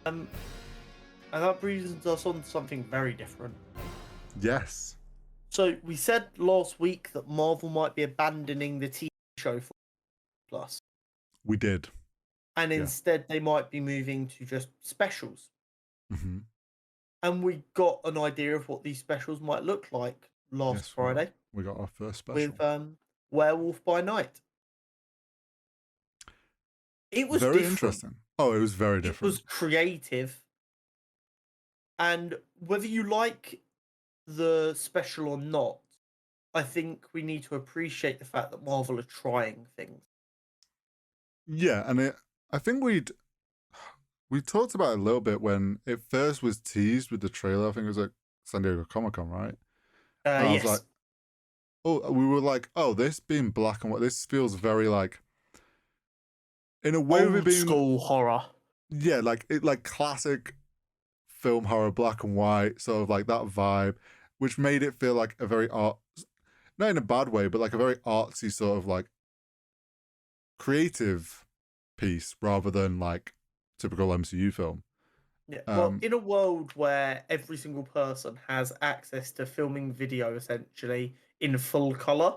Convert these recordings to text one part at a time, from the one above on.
Um, and that brings us on to something very different. Yes. So we said last week that Marvel might be abandoning the TV show for Plus, We did. and instead they might be moving to just specials. Mm-hmm. And we got an idea of what these specials might look like last Friday. We got our first special With Werewolf by Night. It was very different. Interesting. Oh, it was very different. It was creative. And whether you like the special or not, I think we need to appreciate the fact that Marvel are trying things. Yeah, and I think we talked about it a little bit when it first was teased with the trailer. I think it was like San Diego Comic-Con, right? And I was like, we were like, oh, this being black and white, this feels very like, in a way, old school horror. Yeah, like classic film horror, black and white, sort of like that vibe, which made it feel like a very not in a bad way, but like a very artsy sort of like creative piece rather than like typical MCU film. Yeah, well, in a world where every single person has access to filming video essentially in full color,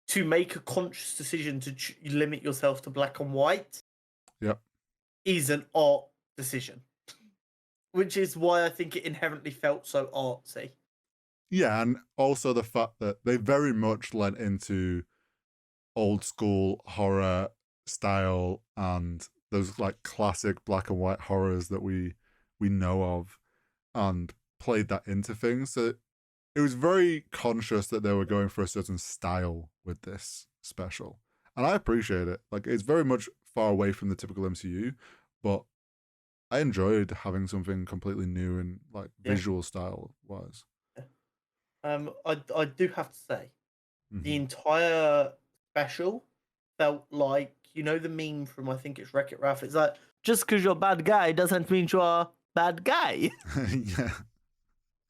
to make a conscious decision to limit yourself to black and white, is an art decision, which is why I think it inherently felt so artsy. Yeah, and also the fact that they very much lent into old school horror style and those like classic black and white horrors that we know of, and played that into things. So it was very conscious that they were going for a certain style with this special, and I appreciate it. Like, it's very much far away from the typical MCU, but I enjoyed having something completely new and like visual style wise. I do have to say, the entire special felt like, you know, the meme from, I think it's Wreck-It Ralph. It's like, just because you're a bad guy doesn't mean you're a bad guy. Yeah.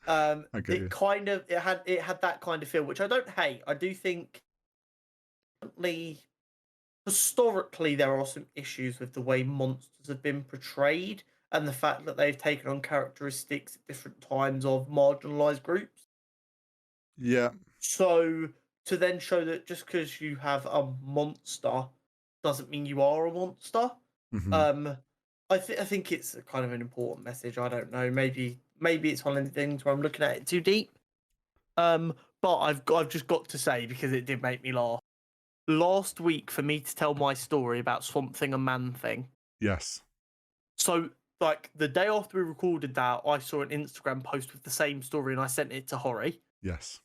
It had that kind of feel, which I don't hate. I do think historically there are some issues with the way monsters have been portrayed and the fact that they've taken on characteristics at different times of marginalized groups. Yeah. So to then show that just because you have a monster doesn't mean you are a monster. I think it's a kind of an important message. I don't know. Maybe it's one of the things where I'm looking at it too deep. But I've just got to say, because it did make me laugh. Last week, for me to tell my story about Swamp Thing and Man Thing. Yes. So, like, the day after we recorded that, I saw an Instagram post with the same story and I sent it to Hori. Yes.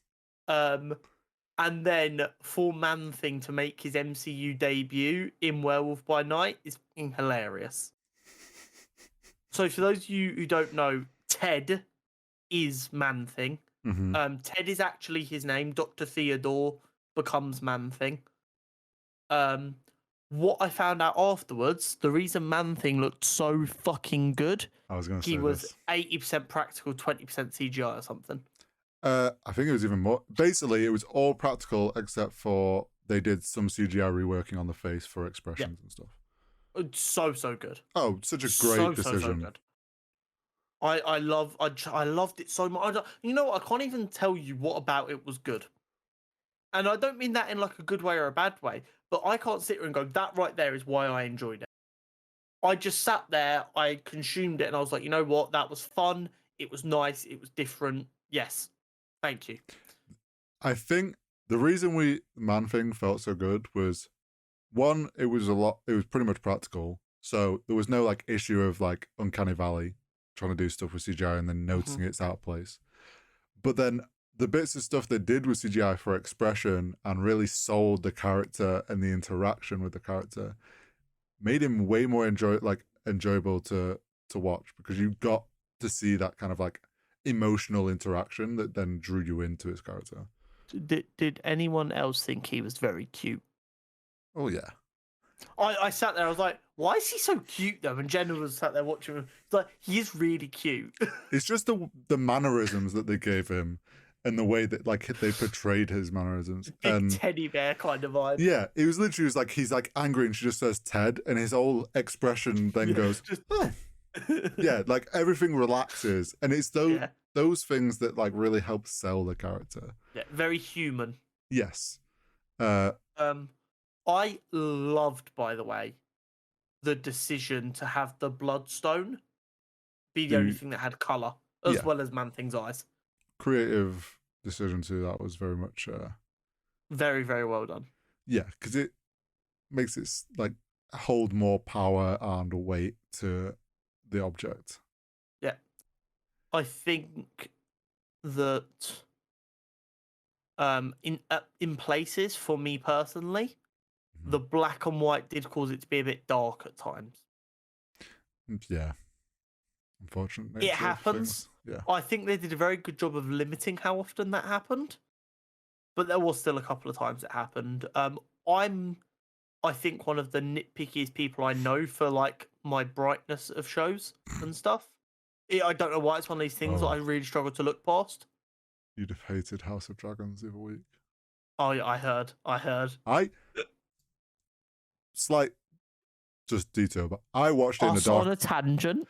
And then for Man Thing to make his MCU debut in Werewolf by Night is hilarious. So for those of you who don't know, Ted is Man Thing. Ted is actually his name. Dr. Theodore becomes Man Thing. What I found out afterwards, the reason Man Thing looked so fucking good, he was 80% practical, 20% CGI or something. I think it was even more. Basically, it was all practical except for they did some CGI reworking on the face for expressions and stuff. So good. Oh, such a great decision. So good. I loved it so much. You know what? I can't even tell you what about it was good. And I don't mean that in like a good way or a bad way, but I can't sit here and go, that right there is why I enjoyed it. I just sat there, I consumed it, and I was like, you know what? That was fun. It was nice. It was different. Yes. Thank you. I think the reason Man Thing felt so good was, one, it was pretty much practical. So there was no like issue of like Uncanny Valley trying to do stuff with CGI and then noticing it's out of place. But then the bits of stuff they did with CGI for expression and really sold the character and the interaction with the character made him way more enjoyable to watch, because you got to see that kind of like emotional interaction that then drew you into his character. Did anyone else think he was very cute? Oh yeah. I sat there, I was like, why is he so cute though? And Jenna was sat there watching him. It's like, he is really cute. It's just the mannerisms that they gave him and the way that like they portrayed his mannerisms. Big teddy bear kind of vibe. Yeah, it was literally like he's like angry and she just says Ted, and his whole expression then goes, oh, yeah, like everything relaxes, and it's those things that like really help sell the character. Yeah, very human. Yes. I loved, by the way, the decision to have the bloodstone be the only thing that had color, as well as Man-Thing's eyes. Creative decision to that was very much very, very well done. Yeah, because it makes it like hold more power and weight to the object. Yeah, I think that in places, for me personally, the black and white did cause it to be a bit dark at times. Yeah, unfortunately, it happens. Yeah, I think they did a very good job of limiting how often that happened, but there was still a couple of times it happened. I think one of the nitpickiest people I know for like my brightness of shows and stuff. I don't know why it's one of these things that I really struggle to look past. You'd have hated House of Dragons the other week. Oh, yeah, I heard. Slight just detail, but I watched it in the dark. On a tangent.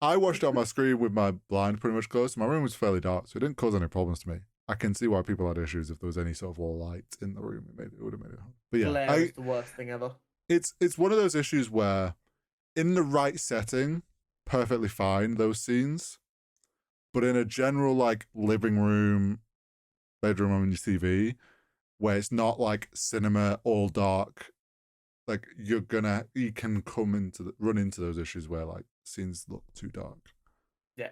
I watched it on my screen with my blind pretty much closed. My room was fairly dark, so it didn't cause any problems to me. I can see why people had issues if there was any sort of light in the room. It would have made it hard. But yeah, glare is the worst thing ever. It's one of those issues where, in the right setting, perfectly fine those scenes, but in a general like living room, bedroom on your TV, where it's not like cinema all dark, like you can run into those issues where like scenes look too dark. Yeah,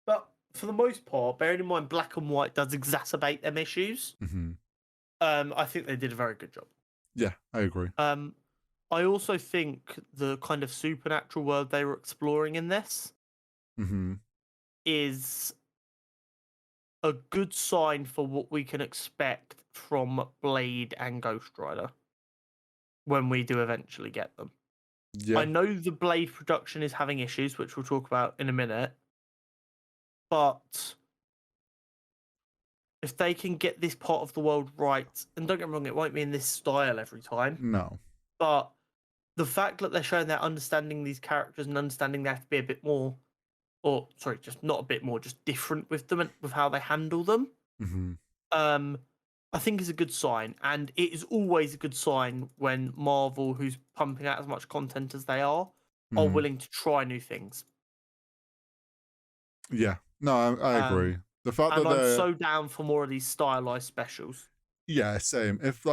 but for the most part, bearing in mind black and white does exacerbate them issues. I think they did a very good job. Yeah, I agree. I also think the kind of supernatural world they were exploring in this is a good sign for what we can expect from Blade and Ghost Rider when we do eventually get them. Yeah. I know the Blade production is having issues, which we'll talk about in a minute, but if they can get this part of the world right, and don't get me wrong, it won't be in this style every time. No. But the fact that they're showing they're understanding these characters and understanding they have to be a bit more, or sorry, just not a bit more, just different with them and with how they handle them, I think is a good sign. And it is always a good sign when Marvel, who's pumping out as much content as they are willing to try new things. Yeah. No, I agree. The fact that I'm so down for more of these stylized specials. Yeah, same. If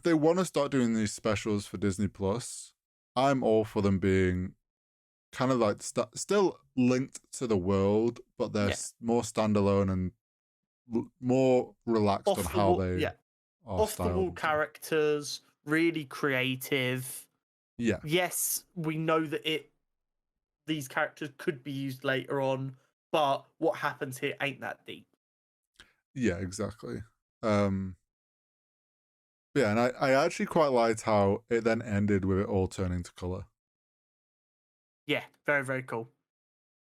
they want to start doing these specials for Disney Plus, I'm all for them being kind of like still linked to the world, but they're more standalone and more relaxed on how they are off the wall characters, really creative. Yeah. Yes, we know that these characters could be used later on, but what happens here ain't that deep. Yeah, exactly. Yeah, and I actually quite liked how it then ended with it all turning to color. Yeah, very, very cool.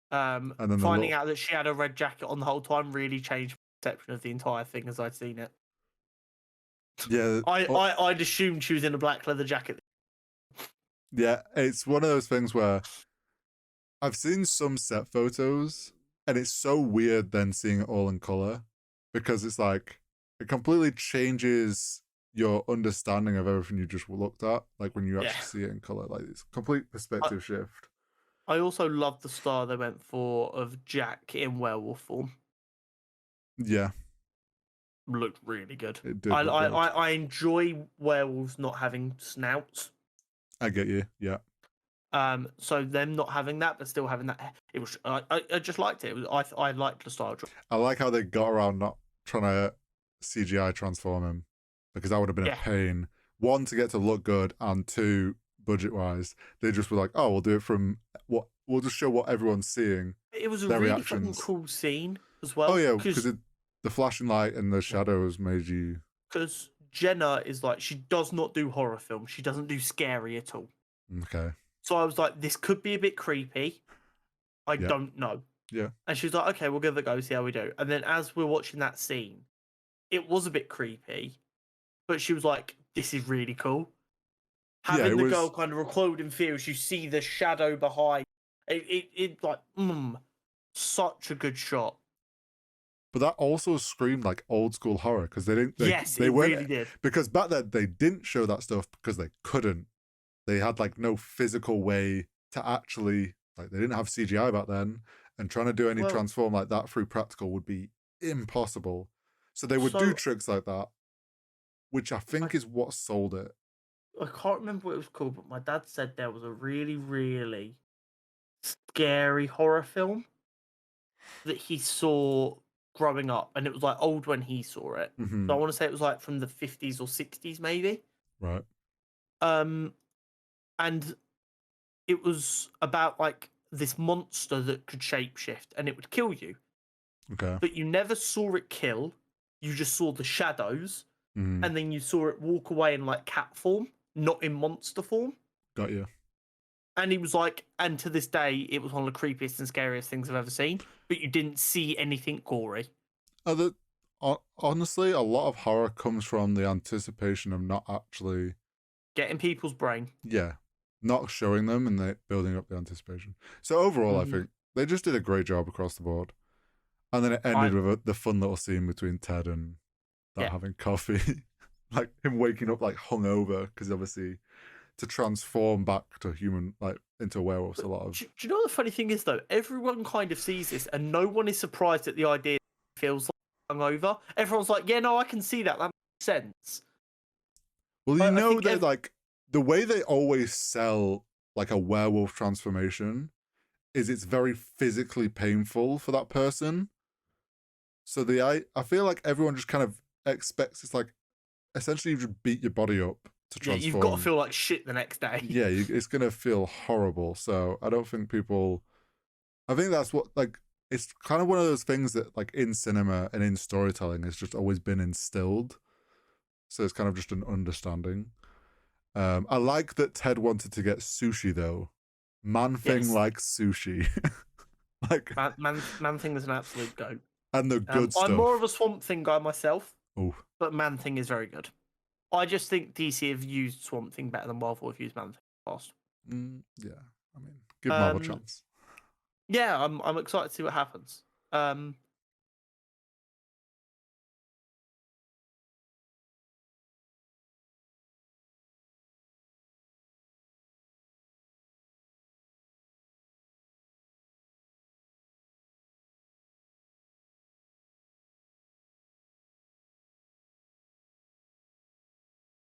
And then finding out that she had a red jacket on the whole time really changed my perception of the entire thing as I'd seen it. Yeah, I'd assumed she was in a black leather jacket. Yeah, it's one of those things where I've seen some set photos, and it's so weird then seeing it all in color, because it's like it completely changes your understanding of everything you just looked at, like when you actually see it in color. Like it's a complete perspective shift. I also love the style they went for of Jack in werewolf form. Yeah, looked really good. It did. I enjoy werewolves not having snouts. I get you. Yeah. So them not having that, but still having that, it was. I just liked it. I liked the style. I like how they got around not trying to CGI transform him, because that would have been a pain. One, to get to look good, and two, budget wise, they just were like, oh, we'll do it from what we'll just show what everyone's seeing. It was a really fucking cool scene as well. Oh yeah, because the flashing light and the shadows made you. Because Jenna is like, she does not do horror films. She doesn't do scary at all. Okay. So I was like, this could be a bit creepy. I don't know. Yeah. And she was like, okay, we'll give it a go, see how we do. And then as we're watching that scene, it was a bit creepy, but she was like, this is really cool. Having the girl kind of recoiled in fear as you see the shadow behind It like such a good shot. But that also screamed like old school horror because Yes, they it weren't, really did. because back then they didn't show that stuff because they couldn't. They had like no physical way to actually, like, they didn't have CGI back then, and trying to do any Well, transform like that through practical would be impossible. So they would do so tricks like that, which I I think is what sold it. I can't remember what it was called, but my dad said there was a really, really scary horror film that he saw growing up, and it was like old when he saw it. So I want to say it was like from the 50s or 60s, maybe. Right. Um, and it was about like this monster that could shapeshift and it would kill you, Okay. but you never saw it kill. You just saw the shadows, Mm. and then you saw it walk away in like cat form, not in monster form. Got you. And he was like, and to this day, it was one of the creepiest and scariest things I've ever seen. But you didn't see anything gory. Honestly, a lot of horror comes from the anticipation of not actually, Get in people's brain. yeah, not showing them and they building up the anticipation. So overall, I think they just did a great job across the board. And then it ended with the fun little scene between Ted and that having coffee, like him waking up like hungover because obviously to transform back to human, like into a werewolf. A lot of. Do you know what the funny thing is though? Everyone kind of sees this, and no one is surprised at the idea. It feels like hungover. Everyone's like, "Yeah, no, I can see that. That makes sense." Well, you know think that like the way they always sell like a werewolf transformation is it's very physically painful for that person. So I feel like everyone just kind of expects it's like essentially you just beat your body up to transform. Yeah, you've got to feel like shit the next day. Yeah, it's gonna feel horrible. So I don't think people. I think that's what, like, it's kind of one of those things that like in cinema and in storytelling has just always been instilled. So it's kind of just an understanding. I like that Ted wanted to get sushi though. Man Thing likes sushi. Like Man Thing is an absolute goat. And the good stuff. I'm more of a Swamp Thing guy myself. Ooh. But Man Thing is very good. I just think DC have used Swamp Thing better than Marvel have used Man Thing past. Yeah, I mean, give Marvel a chance. Yeah, I'm excited to see what happens.